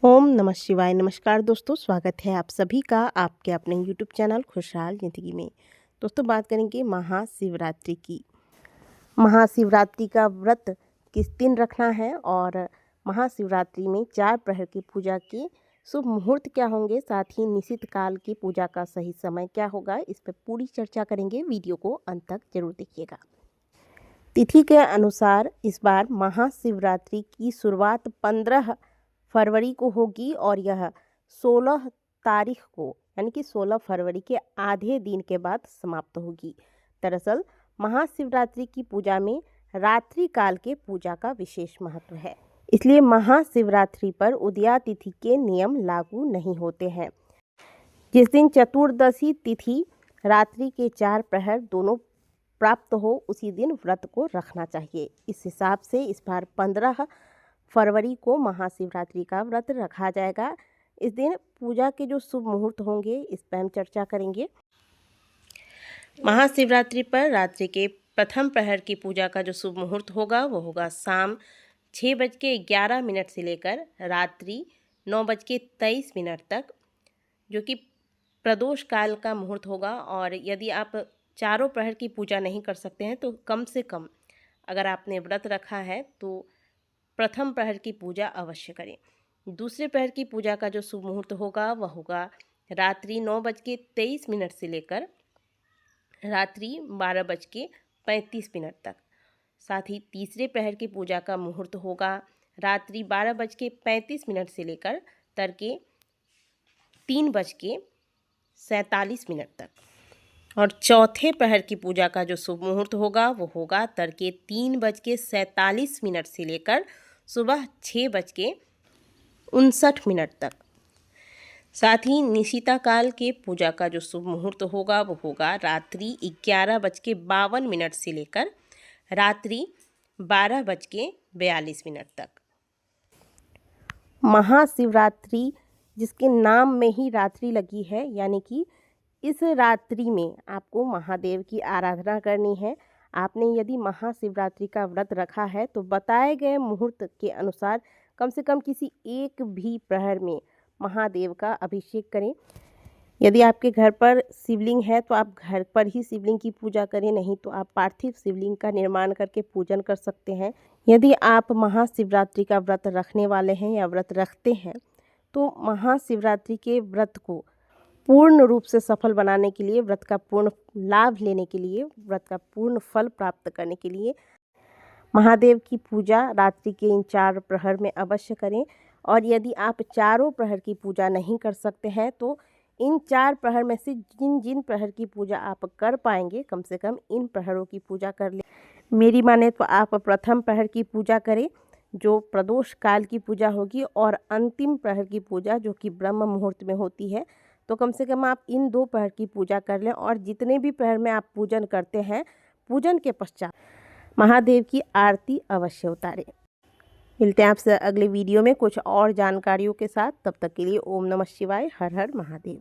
ओम नमः शिवाय। नमस्कार दोस्तों, स्वागत है आप सभी का आपके अपने यूट्यूब चैनल खुशहाल ज़िंदगी में। दोस्तों, बात करेंगे महाशिवरात्रि की। महाशिवरात्रि का व्रत किस दिन रखना है और महाशिवरात्रि में 4 प्रहर की पूजा की शुभ मुहूर्त क्या होंगे, साथ ही निश्चित काल की पूजा का सही समय क्या होगा, इस पर पूरी चर्चा करेंगे। वीडियो को अंत तक जरूर देखिएगा। तिथि के अनुसार इस बार महाशिवरात्रि की शुरुआत 15 फरवरी को होगी और यह 16 तारीख को यानी कि 16 फरवरी के आधे दिन के बाद समाप्त होगी। दरअसल महाशिवरात्रि की पूजा में रात्रि काल के पूजा का विशेष महत्व है, इसलिए महाशिवरात्रि पर उदया तिथि के नियम लागू नहीं होते हैं। जिस दिन चतुर्दशी तिथि रात्रि के 4 प्रहर दोनों प्राप्त हो, उसी दिन व्रत को रखना चाहिए। इस हिसाब से इस बार 15 फरवरी को महाशिवरात्रि का व्रत रखा जाएगा। इस दिन पूजा के जो शुभ मुहूर्त होंगे, इस पर हम चर्चा करेंगे। महाशिवरात्रि पर रात्रि के प्रथम प्रहर की पूजा का जो शुभ मुहूर्त होगा वो होगा शाम 6:11 से लेकर रात्रि 9:23 तक, जो कि प्रदोष काल का मुहूर्त होगा। और यदि आप चारों प्रहर की पूजा नहीं कर सकते हैं तो कम से कम अगर आपने व्रत रखा है तो प्रथम प्रहर की पूजा अवश्य करें। दूसरे प्रहर की पूजा का जो शुभ मुहूर्त होगा वह होगा रात्रि 9:23 से लेकर रात्रि 12:35 तक। साथ ही तीसरे प्रहर की पूजा का मुहूर्त होगा रात्रि 12:35 से लेकर तड़के 3:47 तक। और चौथे प्रहर की पूजा का जो शुभ मुहूर्त होगा वो होगा तड़के 3:47 से लेकर सुबह 6:59 तक। साथ ही निशिता काल के पूजा का जो शुभ मुहूर्त होगा वो होगा रात्रि 11:52 से लेकर रात्रि 12:42 तक। महाशिवरात्रि जिसके नाम में ही रात्रि लगी है, यानी कि इस रात्रि में आपको महादेव की आराधना करनी है। आपने यदि महाशिवरात्रि का व्रत रखा है तो बताए गए मुहूर्त के अनुसार कम से कम किसी एक भी प्रहर में महादेव का अभिषेक करें। यदि आपके घर पर शिवलिंग है तो आप घर पर ही शिवलिंग की पूजा करें, नहीं तो आप पार्थिव शिवलिंग का निर्माण करके पूजन कर सकते हैं। यदि आप महाशिवरात्रि का व्रत रखने वाले हैं या व्रत रखते हैं तो महाशिवरात्रि के व्रत को पूर्ण रूप से सफल बनाने के लिए, व्रत का पूर्ण लाभ लेने के लिए, व्रत का पूर्ण फल प्राप्त करने के लिए महादेव की पूजा रात्रि के इन 4 प्रहर में अवश्य करें। और यदि आप चारों प्रहर की पूजा नहीं कर सकते हैं तो इन 4 प्रहर में से जिन जिन प्रहर की पूजा आप कर पाएंगे, कम से कम इन प्रहरों की पूजा कर लें। मेरी माने तो आप प्रथम प्रहर की पूजा करें जो प्रदोष काल की पूजा होगी, और अंतिम प्रहर की पूजा जो कि ब्रह्म मुहूर्त में होती है। तो कम से कम आप इन 2 प्रहर की पूजा कर लें, और जितने भी प्रहर में आप पूजन करते हैं, पूजन के पश्चात महादेव की आरती अवश्य उतारें। मिलते हैं आपसे अगले वीडियो में कुछ और जानकारियों के साथ। तब तक के लिए ओम नमः शिवाय। हर हर महादेव।